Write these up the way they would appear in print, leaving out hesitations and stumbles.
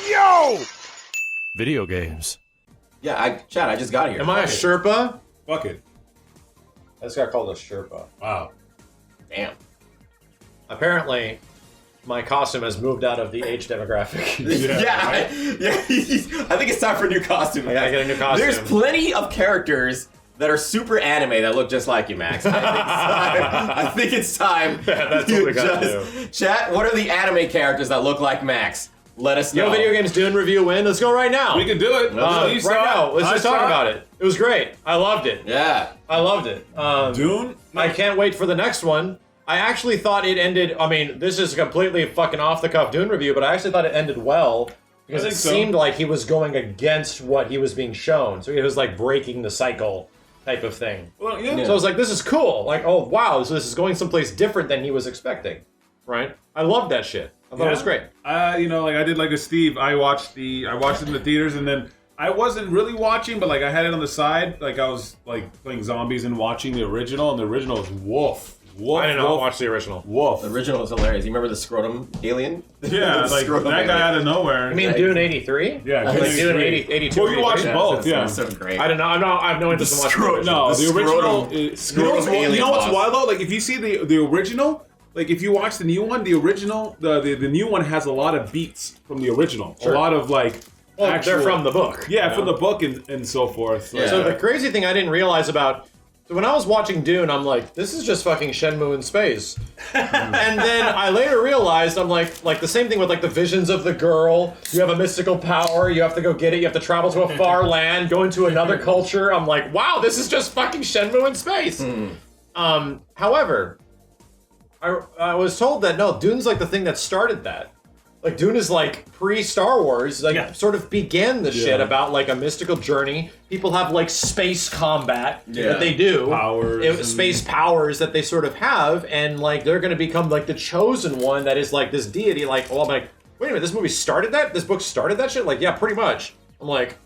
Yo! Video games. Yeah, Chad, I just got here. Am I a Sherpa? Fuck it. I just got called a Sherpa. Wow. Damn. Apparently, my costume has moved out of the age demographic. I think it's time for a new costume. I gotta get a new costume. There's plenty of characters that are super anime that look just like you, Max. I think it's time. Yeah, that's what we gotta do. Chat, what are the anime characters that look like Max? Let us know. YoVideogames Dune review win. Let's go right now. We can do it. Right now. Let's just talk about it. It was great. I loved it. Yeah. I loved it. Dune? I can't wait for the next one. I actually thought it ended. I mean, this is a completely fucking off the cuff Dune review, but I actually thought it ended well because it seemed like he was going against what he was being shown. So it was like breaking the cycle type of thing. Well, yeah. So I was like, this is cool. Like, oh wow, so this is going someplace different than he was expecting. Right? I loved that shit. I thought it was great. You know, like I did like a Steve. I watched it in the theaters, and then I wasn't really watching, but like I had it on the side. Like I was like playing zombies and watching the original, and the original was woof. I did not watch the original. Woof. The original was hilarious. You remember the scrotum alien? Yeah, like that guy out of nowhere. You mean Dune 83? Yeah, Like Dune 82. Well, you watched both, yeah. That's so great. I don't know. I have no interest in watching the original. No, the original. You know what's boss. wild though? Like if you see the original, like if you watch the new one, the original, the new one has a lot of beats from the original. Sure. A lot of like. Well, actual, they're from the book. Yeah, from the book and so forth. Yeah. So the crazy thing I didn't realize about... So when I was watching Dune, I'm like, this is just fucking Shenmue in space. And then I later realized, I'm like the same thing with like the visions of the girl. You have a mystical power, you have to go get it, you have to travel to a far land, go into another culture. I'm like, wow, this is just fucking Shenmue in space. However, I was told that no, Dune's like the thing that started that. Like Dune is like pre-Star Wars, like sort of began the shit about like a mystical journey. People have like space combat that they do, space powers that they sort of have, and like they're gonna become like the chosen one that is like this deity. Like, well, I'm like, wait a minute, this movie started that? This book started that shit? Like, yeah, pretty much. I'm like,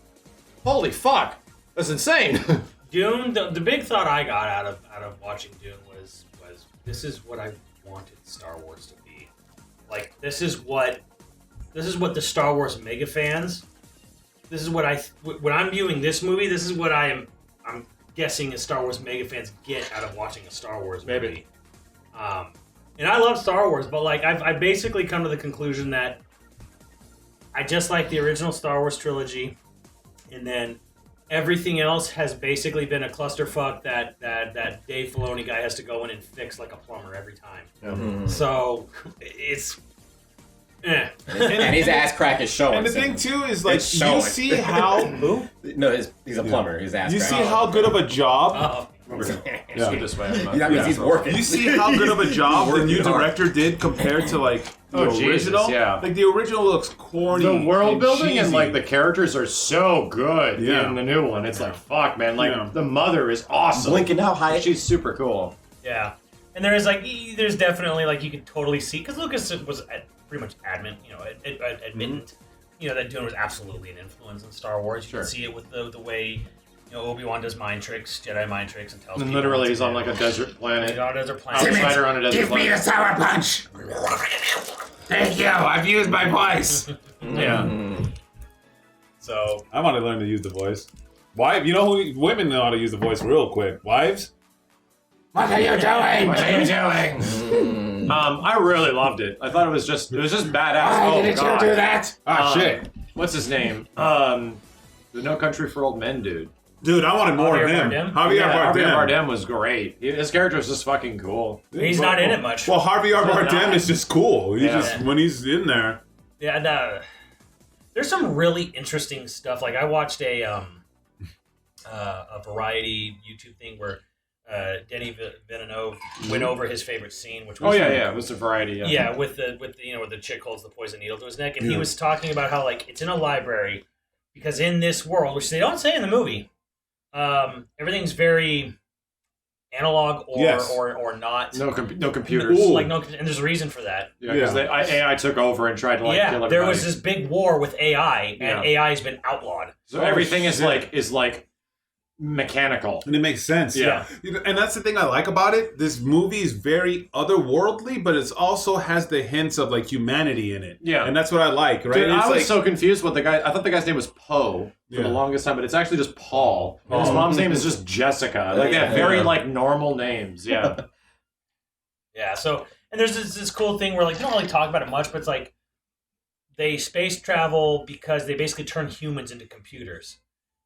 holy fuck, that's insane. Dune. The big thought I got out of watching Dune was this is what I wanted Star Wars to be. Like this is what the Star Wars mega fans. This is what when I'm viewing this movie. This is what I'm guessing as Star Wars mega fans get out of watching a Star Wars movie. Maybe. And I love Star Wars, but like I've basically come to the conclusion that I just like the original Star Wars trilogy, and then everything else has basically been a clusterfuck that Dave Filoni guy has to go in and fix like a plumber every time. So it's and his ass crack is showing. And the thing too is like It's you showing. see how No, he's a plumber. His ass you crack. see how good of a job This way. That means he's working. you see how good of a job the Working new hard. director did compared to like the original. Jesus, yeah. Like the original looks corny. The world and building and cheesy. like the characters are so good Yeah. in the new one. It's like fuck, man. Like the mother is awesome. Blinking out high. She's super cool. yeah. And there's there's definitely like you can totally see because Lucas was pretty much adamant, admittent, that Dune was absolutely an influence in Star Wars. You can see it with the way. Obi-Wan does Jedi mind tricks, and tells And people literally what he's to on do. like a desert planet. He's on a desert planet. Outsider on a desert planet. the sour punch! Thank you, I've used my voice! Yeah. So I want to learn to use the voice. Wife, women know how to use the voice real quick. Wives? What are you doing? What are you doing? I really loved it. I thought it was just badass. Why didn't you do that? Shit. What's his name? The No Country for Old Men dude. Dude, I wanted more of Javier him. Bardem? Javier Javier Bardem was great. His character was just fucking cool. he's not in it much. Well, Javier Bardem is just cool. He's Yeah. just when he's in there. Yeah, and there's some really interesting stuff. Like I watched a variety YouTube thing where Denis Villeneuve went over his favorite scene, which was It was a variety. Yeah. with the chick holds the poison needle to his neck, and he was talking about how like it's in a library because in this world, which they don't say in the movie, everything's very analog or not. No computers. Ooh. Like and there's a reason for that. Yeah, because AI took over and tried to kill everybody. There was this big war with AI, and AI has been outlawed. So everything is like mechanical. And it makes sense. Yeah. You know, and that's the thing I like about it. This movie is very otherworldly, but it also has the hints of like humanity in it. Yeah. And that's what I like, right? Dude, It's I was like, so confused with the guy. I thought the guy's name was Poe for the longest time, but it's actually just Paul. And his mom's name is just Jessica. Like they have very like normal names. Yeah. Yeah. So and there's this cool thing where like they don't really talk about it much, but it's like they space travel because they basically turn humans into computers.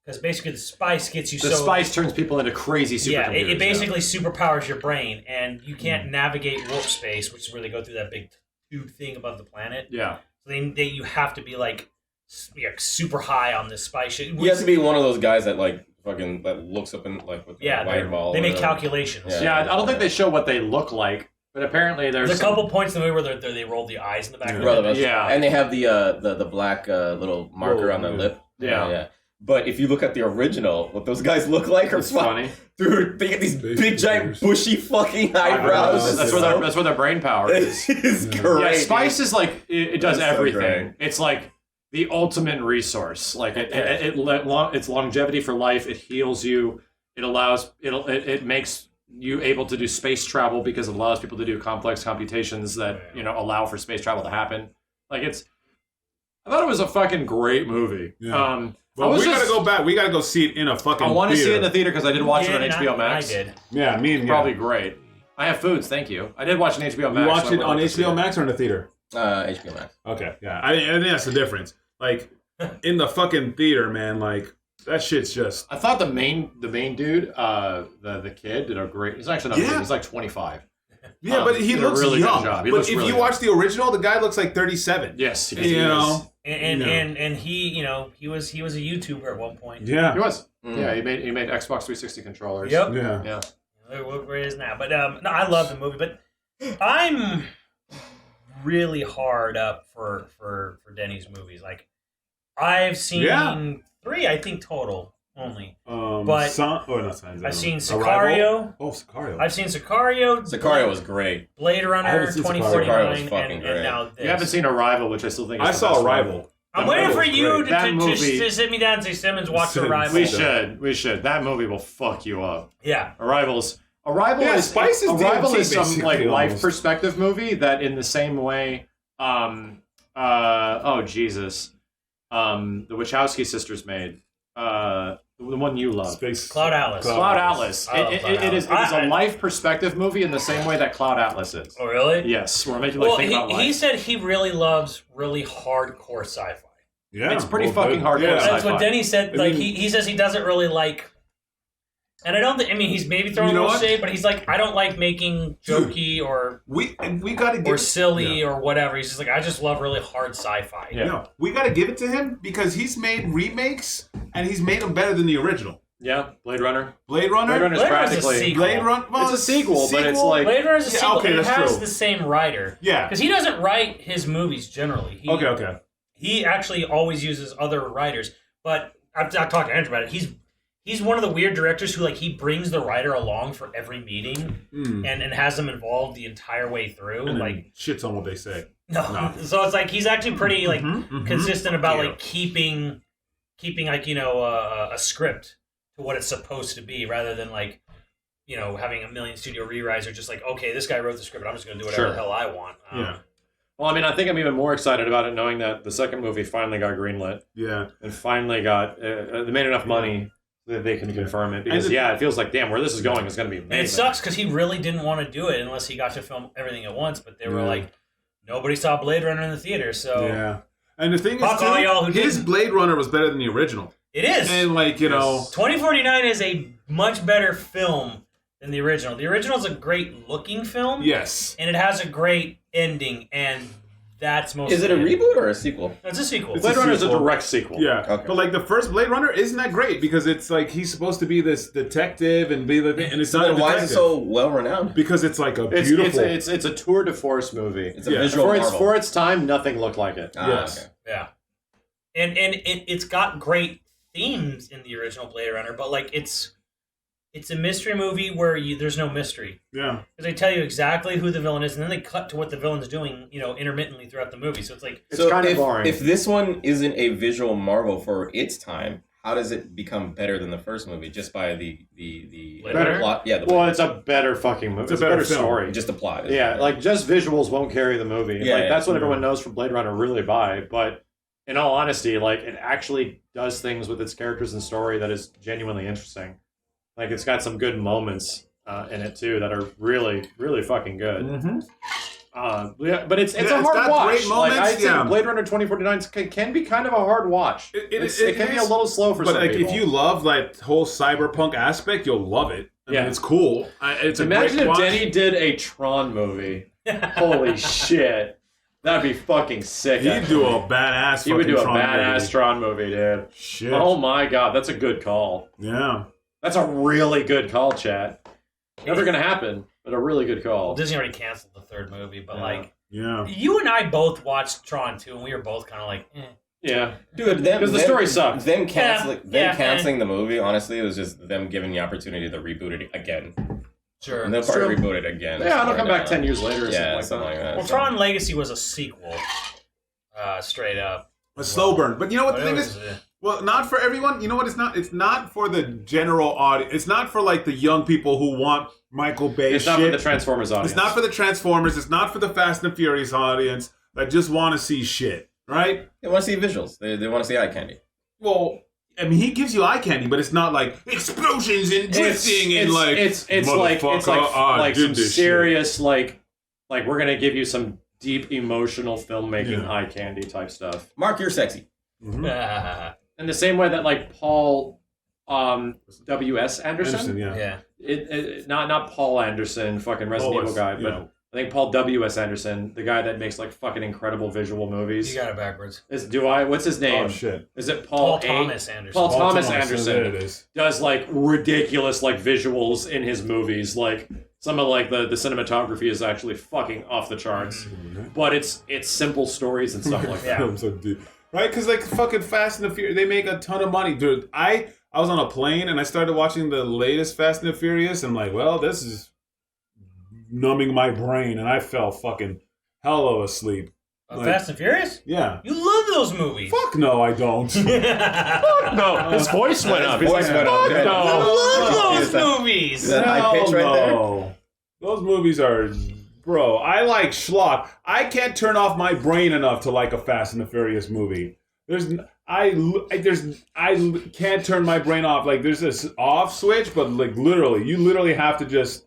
Because basically the spice gets you The spice turns people into crazy supercomputers. Yeah, it basically superpowers your brain, and you can't navigate warp space, which is where they go through that big tube thing above the planet. Yeah. So you have to be like super high on this spice shit. You have to be one of those guys that like fucking that looks up and like with the white ball. They make calculations. Yeah, I don't think they show what they look like, but apparently there's a couple points in the movie where they roll the eyes in the back of their head. Yeah. And they have the black little marker on the lip. Yeah. But if you look at the original, what those guys look like are funny. Dude, they get these big giant bushy fucking eyebrows. That's where their brain power is. It's great. Yeah, spice is like it does That's so everything. great. It's like the ultimate resource. Like it's longevity for life. It heals you. It makes you able to do space travel because it allows people to do complex computations that allow for space travel to happen. Like I thought it was a fucking great movie. Yeah. Well, we gotta go back. We gotta go see it in a fucking I want to see theater. it in the theater because I did watch it on HBO Max. I did. Yeah, me and Probably great. I have foods, thank you. I did watch an HBO Max. You watched so it I on wanted to see HBO it. Max or in the theater? HBO Max. Okay, yeah. I think that's the difference. Like, in the fucking theater, man, like, that shit's just... I thought the main dude, the kid, did a great... He's actually not big, he's like 25. Yeah, but he did a looks really young. good job. He But looks if really you young. watch the original, the guy looks like 37. Yes, You know? And he he was a YouTuber at one point. Yeah. He was. Yeah, he made Xbox 360 controllers. Yep. Yeah. Where it is now. But no, I love the movie, but I'm really hard up for Denny's movies. Like I've seen 3, I think, total only. But not Signs. I've seen Arrival? Sicario. Oh, Sicario. I've seen Sicario. Sicario was great. Blade I Runner haven't seen Sicario. 2049, Sicario was fucking and great. now this. You haven't seen Arrival, which I still think is I the saw best one. Arrival. I'm That waiting movie for was you great. That to movie- sit me down and say, Simmons, watch Simmons. Arrival. We should. That movie will fuck you up. Yeah. Arrival Yeah, is Spice is Arrival DMT is some like basically, life almost. perspective movie that in the same way oh Jesus the Wachowski sisters made the one you love. Space. Cloud Atlas. Cloud Atlas. I love Cloud It is Atlas. a life perspective movie in the same way that Cloud Atlas is. Oh, really? Yes, we're making like Well, think about life. he said he really loves really hardcore sci-fi. Yeah. It's pretty well, fucking good. hardcore Yeah. sci-fi. That's what Denny said. I Like mean- he says he doesn't really like. And I don't think. I mean, he's maybe throwing You know a little what? shade, but he's like, I don't like making jokey or We gotta give silly or whatever. He's just like, I just love really hard sci-fi. Yeah. No, we gotta give it to him because he's made remakes and he's made them better than the original. Yeah, Blade Runner. Blade Runner. Blade Runner's Blade Runner's a practically sequel. Blade Runner. It's a sequel, but it's like Blade Runner is a Yeah, sequel, okay, and it that's has true. the same writer. Yeah. Because he doesn't write his movies generally. Okay. He actually always uses other writers. But I've talked to Andrew about it. He's one of the weird directors who he brings the writer along for every meeting and has them involved the entire way through. And Like then shits on what they say. no. So it's like he's actually pretty consistent about Yeah. like keeping a script to what it's supposed to be rather than having a million studio rewrites or just like, okay, this guy wrote the script, I'm just gonna do whatever Sure. the hell I want. Yeah. Well, I mean, I think I'm even more excited about it knowing that the second movie finally got greenlit Yeah. and finally got they made enough money that they can confirm it because And it feels like damn where this is going is going to be amazing. And it sucks because he really didn't want to do it unless he got to film everything at once. But they were like, nobody saw Blade Runner in the theater, so Yeah. And the thing Fuck is, all y'all too, who his didn't. Blade Runner was better than the original. it is. And 2049 is a much better film than the original. The original is a great looking film. yes. And it has a great ending, and that's most. Is it a reboot or a sequel? It's a sequel. It's Blade Runner is a sequel. direct sequel. Yeah. Okay. But the first Blade Runner isn't that great because it's like he's supposed to be this detective and be the and it's So not a then why detective. is it so well renowned? Because it's like a It's beautiful. it's a tour de force movie. It's a Yeah. visual marvel. For its time, nothing looked like it. Yes. Okay. Yeah. And it's got great themes in the original Blade Runner, but it's a mystery movie where there's no mystery. Yeah. Because they tell you exactly who the villain is, and then they cut to what the villain's doing, intermittently throughout the movie. So it's like, It's kind of if, boring. If this one isn't a visual marvel for its time, how does it become better than the first movie just by the Better? plot? Yeah, Well, it's a better fucking movie. It's a better film. story. just the plot. isn't Yeah, it? like just visuals won't carry the movie. Yeah, Like yeah. that's what everyone knows from Blade Runner really by. But in all honesty, like it actually does things with its characters and story that is genuinely interesting. Like it's got some good moments in it too that are really, really fucking good. Mm-hmm. Yeah, but it's Yeah, a it's hard got watch. great Like moments, I think yeah. Blade Runner 2049 can be kind of a hard watch. It can be a is. little slow for But some like, people. if you love that whole cyberpunk aspect, you'll love it. I mean, Yeah. it's cool. It's a Imagine great if watch. Denny did a Tron movie. Holy shit. That'd be fucking sick. He'd do actually. a badass. He would do a fucking Tron badass movie. Tron movie, dude. Shit. Oh my god, that's a good call. Yeah. That's a really good call, chat. Never gonna happen, but a really good call. Disney already canceled the third movie, but Yeah. like Yeah. you and I both watched Tron 2, and we were both kind of like, eh. Yeah. Dude, Because the story sucked. Them canceling, Yeah, canceling the movie, honestly, it was just them giving the opportunity to reboot it again. Sure. And they'll It's probably true. reboot it again. Yeah, it'll Or come back down. 10 years later or Yeah, something like that. Well, Tron Legacy was a sequel, straight up. A slow burn. But you know what the But it thing was, is? Well, not for everyone. You know what? It's not. It's not for the general audience. It's not for like the young people who want Michael Bay It's shit. not for the Transformers audience. It's not for the Transformers. It's not for the Fast and Furious audience that just want to see shit, right? They want to see visuals. They want to see eye candy. Well, I mean, he gives you eye candy, but it's not like explosions and drifting and like it's like "Motherfucker, I did some this serious like we're gonna give you some deep emotional filmmaking Yeah. eye candy type stuff. Mark, you're sexy. shit." Mhm. yeah. In the same way that like Paul W.S. Anderson, yeah. not Paul Anderson, fucking Resident Paul Evil is- guy, but yeah. I think Paul W.S. Anderson, the guy that makes like fucking incredible visual movies. You got it backwards. What's his name? Oh shit. Is it Paul A? Thomas Anderson. Paul Thomas There Anderson it is. does like ridiculous like visuals in his movies. Like some of like the cinematography is actually fucking off the charts. But it's simple stories and stuff like that. Films are deep. Right? Because like fucking Fast and the Furious, they make a ton of money, dude. I was on a plane and I started watching the latest Fast and the Furious. And I'm like, well, this is numbing my brain, and I fell fucking hella asleep. Like, Fast and Furious? Yeah. You love those movies. Fuck no, I don't. No, his voice went up. He's Voice like, went up. "Fuck Yeah. no." I love Is that- those movies. Is that high pitch right there? No. Those movies are, bro. I like schlock. I can't turn off my brain enough to like a Fast and the Furious movie. I can't turn my brain off. Like there's this off switch, but like literally, you literally have to just,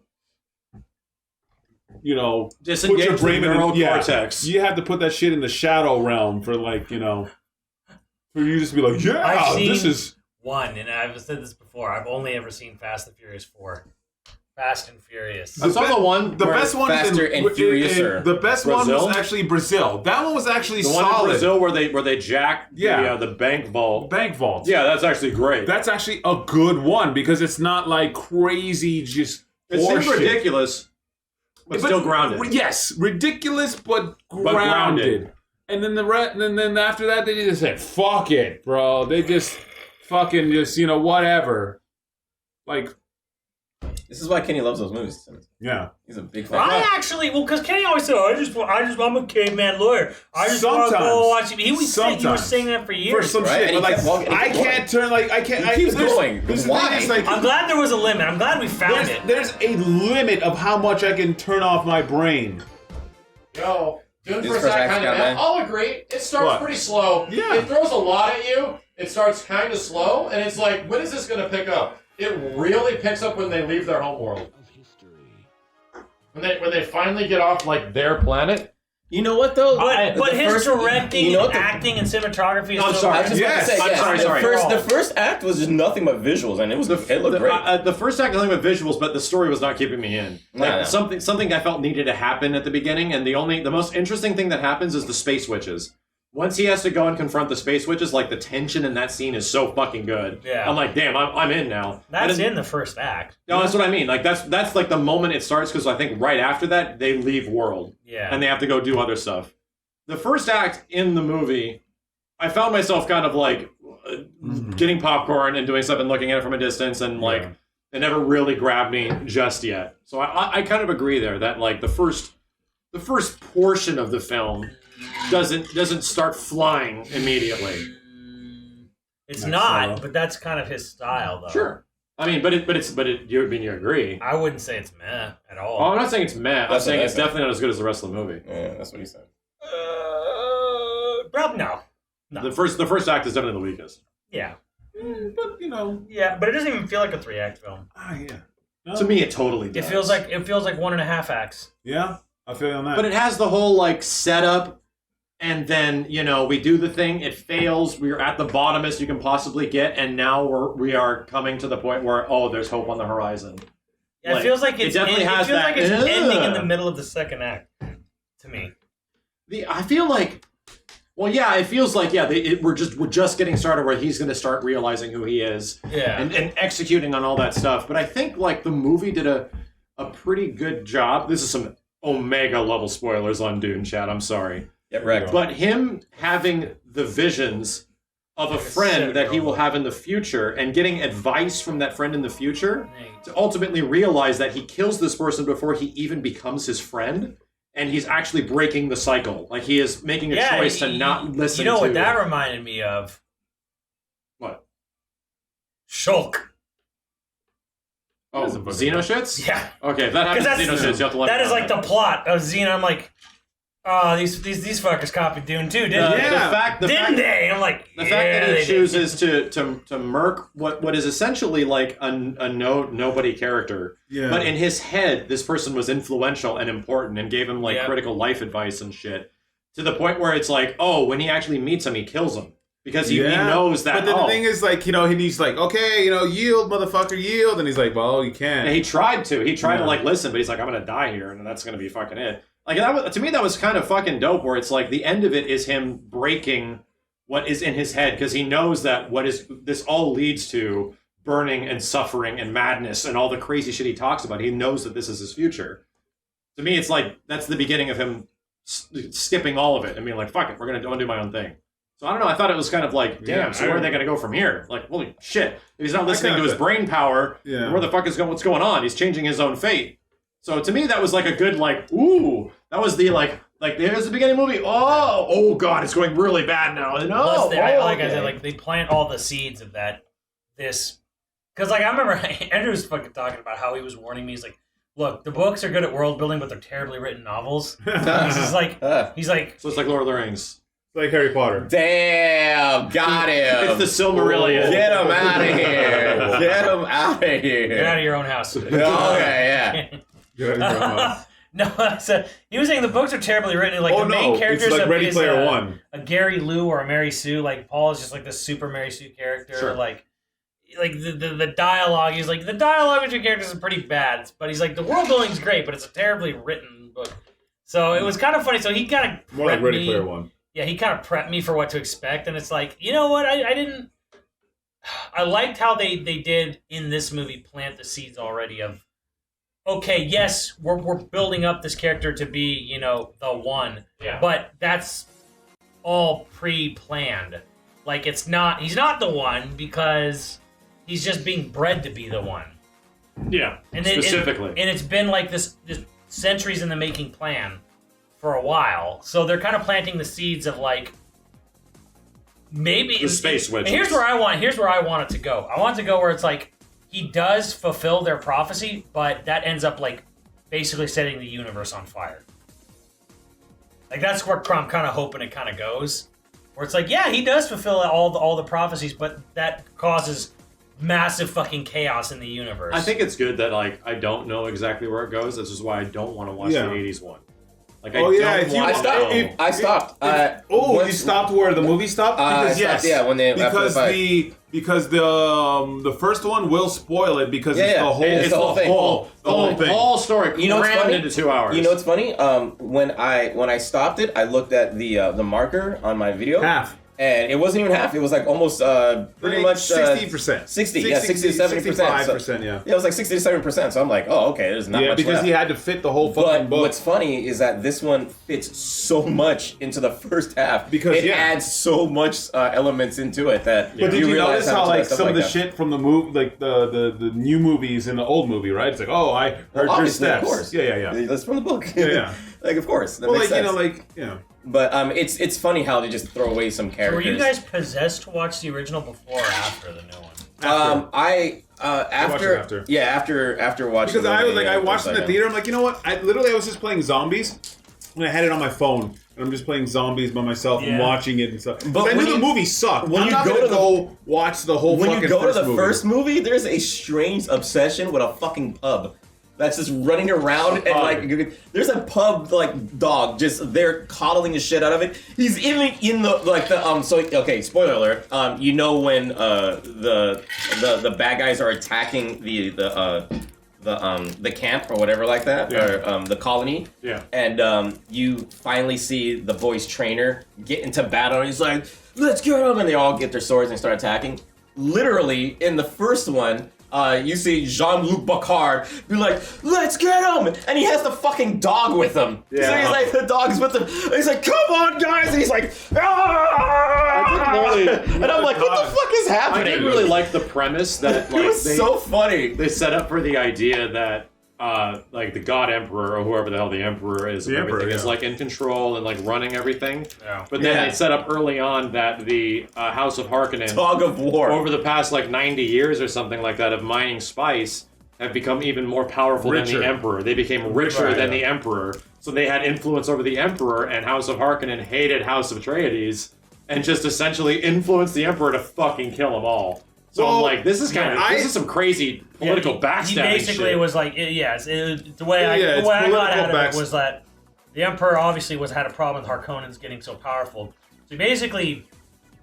you know, Disengage put your brain the in neural yeah, cortex. You have to put that shit in the shadow realm for like, you know, for you just to be like, yeah, I've seen- this is. One, and I've said this before, I've only ever seen Fast and Furious 4. Fast and Furious. I saw the one. The where- best one Faster and Furiouser. the best one Brazil? was actually Brazil. That one was actually the one solid. in Brazil where they jack Yeah. the bank vault. Bank vaults. Yeah, that's actually great. That's actually a good one because it's not like crazy just It seems horseshit. ridiculous, but still grounded. Yes, ridiculous but grounded. grounded. And then and then after that they just said, "Fuck it, bro." They just fucking just, you know, whatever. Like, This is why Kenny loves those movies. yeah. He's a big fan. I actually, because Kenny always said, I'm a caveman lawyer. I just want to go Sometimes. watch it. He was saying, you were Sometimes. saying that for years. For some right? shit, And but he like, kept walking- I he kept can't turn, like, I can't. He keeps going. This Why? thing is like, I'm glad there was a limit. I'm glad we found it. there's a limit of how much I can turn off my brain. Yo, Dune This first first act act's kind of got bad. bad. I'll agree. It starts What? pretty slow. Yeah. It throws a lot at you. It starts kind of slow, and it's like, when is this going to pick up? It really picks up when they leave their homeworld. When they finally get off like their planet. You know what though? But The his first- directing, you know what the- acting, and cinematography is I'm so sorry. I was just about Yes. to say, I'm yes, sorry. The first act was just nothing but visuals, and it looked great. The first act, nothing but visuals, but the story was not keeping me in. Like, No. something I felt needed to happen at the beginning, and the most interesting thing that happens is the space witches. Once he has to go and confront the space witches, like the tension in that scene is so fucking good. Yeah. I'm like, damn, I'm in now. That's And in the first act. No, that's what I mean. Like that's like the moment it starts, because I think right after that they leave world Yeah. and they have to go do other stuff. The first act in the movie, I found myself kind of like getting popcorn and doing stuff and looking at it from a distance, and like it never really grabbed me just yet. So I kind of agree there that like the first portion of the film doesn't start flying immediately. It's Like not, Solo. but that's kind of his style, though. Sure. I mean, you agree. I wouldn't say it's meh at all. Oh, I'm not saying it's meh. I'm That's saying what I it's said. definitely not as good as the rest of the movie. Yeah, that's what he said. Probably no. No. The first act is definitely the weakest. Yeah. But Yeah, but it doesn't even feel like a 3-act film. yeah. No. To me, it totally does. It feels like 1.5 acts. Yeah, I feel you on that. But it has the whole like setup, and then we do the thing. It fails. We're at the bottomest you can possibly get, and now we are coming to the point where there's hope on the horizon. Yeah, Like, it feels like it's definitely has it feels that, like it's ending in the ugh. middle of the second act. To me. I feel like, it feels like we're just getting started where he's going to start realizing who he is, Yeah. and executing on all that stuff. But I think like the movie did a pretty good job. This is some Omega level spoilers on Dune, Chad. I'm sorry. Yeah, wrecked. But him having the visions of a friend that he will have in the future and getting advice from that friend in the future to ultimately realize that he kills this person before he even becomes his friend, and he's actually breaking the cycle. Like he is making a choice to not listen to... You know what that reminded me of? What? Shulk. Oh, Xenoshits? Yeah. Okay, if that happens to Xenoshits, you have to let That me is know like the plot of Xeno. I'm like, oh, these fuckers copied Dune too, didn't they? Didn't they? I'm like, The fact that he chooses to murk what is essentially like a nobody character, but in his head, this person was influential and important and gave him like critical life advice and shit, to the point where it's like, when he actually meets him, he kills him because he knows that. But then the thing is, like, he's like, okay, yield, motherfucker, yield, and he's like, well, you can't. And he tried to like listen, but he's like, I'm gonna die here, and that's gonna be fucking it. Like to me, that was kind of fucking dope. Where it's like the end of it is him breaking what is in his head because he knows that this all leads to burning and suffering and madness and all the crazy shit he talks about. He knows that this is his future. To me, it's like that's the beginning of him skipping all of it and being like, "Fuck it, we're gonna do my own thing." So I don't know. I thought it was kind of like, damn. So where are they gonna go from here? Like, holy shit! If he's not listening to his brain power, where the fuck is what's going on? He's changing his own fate. So to me, that was like a good ooh. That was the like there's the beginning of the movie. Oh god, it's going really bad now. No, Plus, I said, like they plant all the seeds of that. Because like I remember Andrew was fucking talking about how he was warning me. He's like, look, the books are good at world building, but they're terribly written novels. he's like, so it's like Lord of the Rings. Like Harry Potter. Damn, got him. It's the Silmarillion. Get him out of here. Get him out of here. Get out of your own house. Okay, yeah. No, so he was saying the books are terribly written. Like the main character it's like is Ready Player One. A Gary Lou or a Mary Sue. Like Paul is just like the super Mary Sue character. Sure. Like the dialogue. He's like the dialogue between characters is pretty bad, but he's like the world building's great, but it's a terribly written book. So it was kind of funny. So he kind of more like Ready Player One. Yeah, he kind of prepped me for what to expect, and it's like, you know what? I didn't. I liked how they did in this movie plant the seeds already of, okay, yes, we're building up this character to be, the one, but that's all pre-planned. Like he's not the one because he's just being bred to be the one. Yeah, and specifically. And it's been like this centuries in the making plan for a while. So they're kind of planting the seeds of like maybe the space witches. Here's where I want it to go. I want it to go where it's like he does fulfill their prophecy, but that ends up like basically setting the universe on fire. Like that's where I'm kind of hoping it kind of goes. Where it's like, yeah, he does fulfill all the prophecies, but that causes massive fucking chaos in the universe. I think it's good that like I don't know exactly where it goes. This is why I don't want to watch the 80s one. Like I stopped. You stopped where the movie stopped? Because when they because the first one will spoil it because it's the whole story. You know what's funny? Into 2 hours. You know what's funny? When I stopped it, I looked at the marker on my video. Half. And it wasn't even half. It was like almost pretty much 60%. 60 to 70%. 65%, yeah. It was like 60 to 70%. So I'm like, oh, okay, there's not much because left. he had to fit the whole fucking book. But what's funny is that this one fits so much into the first half because it adds so much elements into it that. But did you notice how like some of the that. shit from the movie, like the new movies in the old movie, right? It's like, oh, I heard your steps. Of course. Yeah. That's from the book. Yeah. Like, of course, that Well, makes like, sense. But it's funny how they just throw away some So characters. were you guys possessed to watch the original before or after the new one? After watching Because I was the like, I movie, watched it in the theater. I'm like, you know what? I was just playing zombies, and I had it on my phone, and I'm just playing zombies by myself and watching it and stuff. But I knew the movie sucked. When I'm you not go gonna to go watch the whole when fucking you go to the movie. first movie, there's a strange obsession with a fucking pub. That's just running around and like there's a pub like dog just there coddling the shit out of it. He's even in the so okay, spoiler alert. You know when the bad guys are attacking the camp or whatever like that, or the colony. Yeah. And you finally see the boy's trainer get into battle and he's like, let's get him, and they all get their swords and start attacking. Literally in the first one, you see Jean-Luc Picard be like, let's get him! And he has the fucking dog with him. Yeah. So he's like, the dog's with him. And he's like, come on, guys! And he's like, and I'm like, what the fuck is I happening? didn't really like the premise that It like was so funny. they set up for the idea that like the God Emperor or whoever the hell the Emperor is, The Emperor, everything is yeah. like in control and like running everything. Yeah. But then Yeah. they set up early on that the House of Harkonnen, Dog of war. over the past like 90 years or something like that of mining spice, have become even more powerful than Richer. the Emperor. They became richer Right, than yeah. the Emperor. So they had influence over the Emperor, and House of Harkonnen hated House of Atreides and just essentially influenced the Emperor to fucking kill them all. So I'm Well, like, this is this is some crazy political backstabbing He basically shit. was like, the way I it's got political out of backs- it was that the Emperor obviously had a problem with Harkonnens getting so powerful. So he basically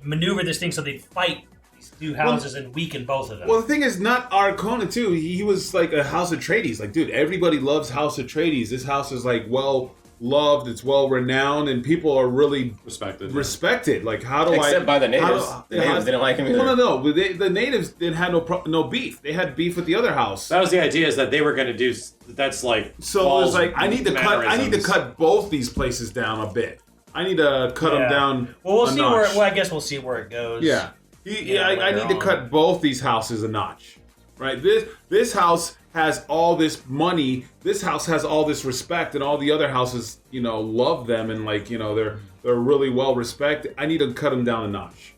maneuvered this thing so they'd fight these two houses and weaken both of them. Well, the thing is, not Arcona too. He was like a House Atreides. Like, dude, everybody loves House Atreides. This house is like well loved. It's well renowned, and people are really respected. Like, how do Except by the natives. The how- natives didn't like him either. Well, no. But the natives didn't have no beef. They had beef with the other house. That was the idea, is that they were going to do. That's like So Paul's it's like I need to mannerisms. cut both these places down a bit. I need to cut them down. Well, we'll a see notch. I guess we'll see where it goes. Yeah. I later need to on. cut both these houses a notch. Right? This house has all this money. This house has all this respect, and all the other houses, love them, and they're really well respected. I need to cut them down a notch.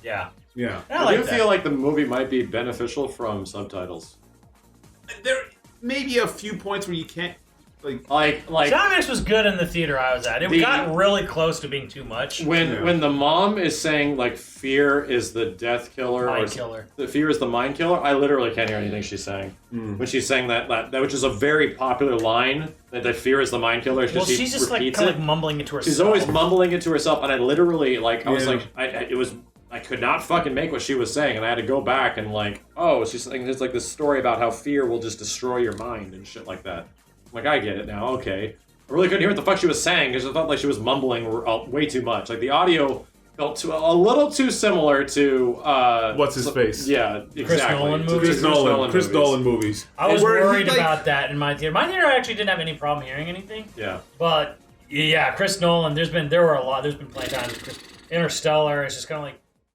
Yeah. Yeah. I I like do that. feel like the movie might be beneficial from subtitles. There may be a few points where you can't Like Sound mix was good in the theater I was at. It got really close to being too much. when the mom is saying like fear is the death killer Mind or killer. the fear is the mind killer, I literally can't hear anything she's saying. When she's saying that which is a very popular line, that fear is the mind killer. Well, she's just like repeats kind it. of like mumbling it to herself. She's always mumbling it to herself, and I literally I was Yeah. like, I could not fucking make what she was saying, and I had to go back and she's saying there's like this story about how fear will just destroy your mind and shit like that. I'm like, I get it now, okay. I really couldn't hear what the fuck she was saying because I felt like she was mumbling way too much. Like the audio felt a little too similar to What's his face? Yeah, exactly. Nolan To movies? Chris Nolan movies. I was Where he, worried about that in my theater. My theater actually didn't have any problem hearing anything. Yeah. But yeah, Chris Nolan. There's been plenty of times. Interstellar. It's just kind of like